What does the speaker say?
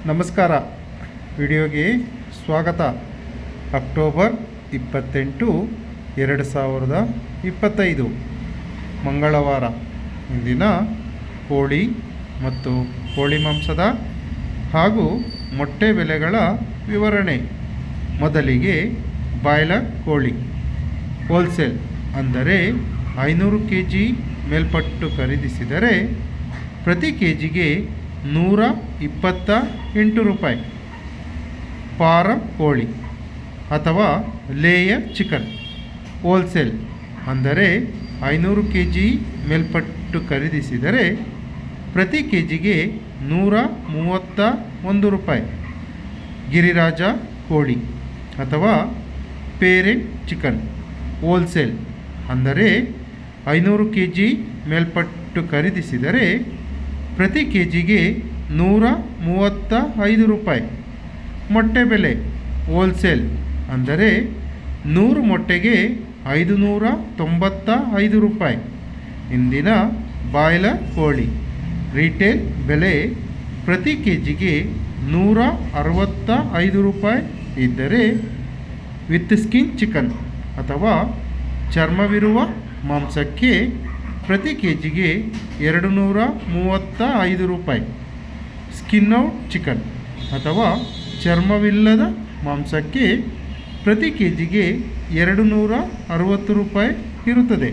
ನಮಸ್ಕಾರ. ವಿಡಿಯೋಗೆ ಸ್ವಾಗತ. ಅಕ್ಟೋಬರ್ 28, 2025 ಮಂಗಳವಾರ. ಇಂದಿನ ಕೋಳಿ ಮತ್ತು ಕೋಳಿ ಮಾಂಸದ ಹಾಗೂ ಮೊಟ್ಟೆ ಬೆಲೆಗಳ ವಿವರಣೆ. ಮೊದಲಿಗೆ ಬಾಯ್ಲರ್ ಕೋಳಿ ಹೋಲ್ಸೇಲ್ ಅಂದರೆ 500 kg ಮೇಲ್ಪಟ್ಟು ಖರೀದಿಸಿದರೆ ಪ್ರತಿ ಕೆಜಿಗೆ 128 ರೂಪಾಯಿ. ಫಾರಂ ಕೋಳಿ ಅಥವಾ ಲೇಯರ್ ಚಿಕನ್ ಹೋಲ್ಸೇಲ್ ಅಂದರೆ 500 kg ಮೇಲ್ಪಟ್ಟು ಖರೀದಿಸಿದರೆ ಪ್ರತಿ ಕೆಜಿಗೆ 131 ರೂಪಾಯಿ. ಗಿರಿರಾಜ ಕೋಳಿ ಅಥವಾ ಪೇರೆಂಟ್ ಚಿಕನ್ ಹೋಲ್ಸೇಲ್ ಅಂದರೆ 500 kg ಮೇಲ್ಪಟ್ಟು ಖರೀದಿಸಿದರೆ ಪ್ರತಿ ಕೆಜಿಗೆ 135 ರೂಪಾಯಿ. ಮೊಟ್ಟೆ ಬೆಲೆ ಹೋಲ್ಸೇಲ್ ಅಂದರೆ 100 ಮೊಟ್ಟೆಗೆ 595 ರೂಪಾಯಿ. ಇಂದಿನ ಬಾಯ್ಲರ್ ಕೋಳಿ ರಿಟೇಲ್ ಬೆಲೆ ಪ್ರತಿ ಕೆಜಿಗೆ 165 ರೂಪಾಯಿ ಇದ್ದರೆ ವಿತ್ ಸ್ಕಿನ್ ಚಿಕನ್ ಅಥವಾ ಚರ್ಮವಿರುವ ಮಾಂಸಕ್ಕೆ ಪ್ರತಿ ಕೆಜಿಗೆ 235 ರೂಪಾಯಿ. ಸ್ಕಿನ್ ಔಟ್ ಚಿಕನ್ ಅಥವಾ ಚರ್ಮವಿಲ್ಲದ ಮಾಂಸಕ್ಕೆ ಪ್ರತಿ ಕೆಜಿಗೆ 260 ರೂಪಾಯಿ ಇರುತ್ತದೆ.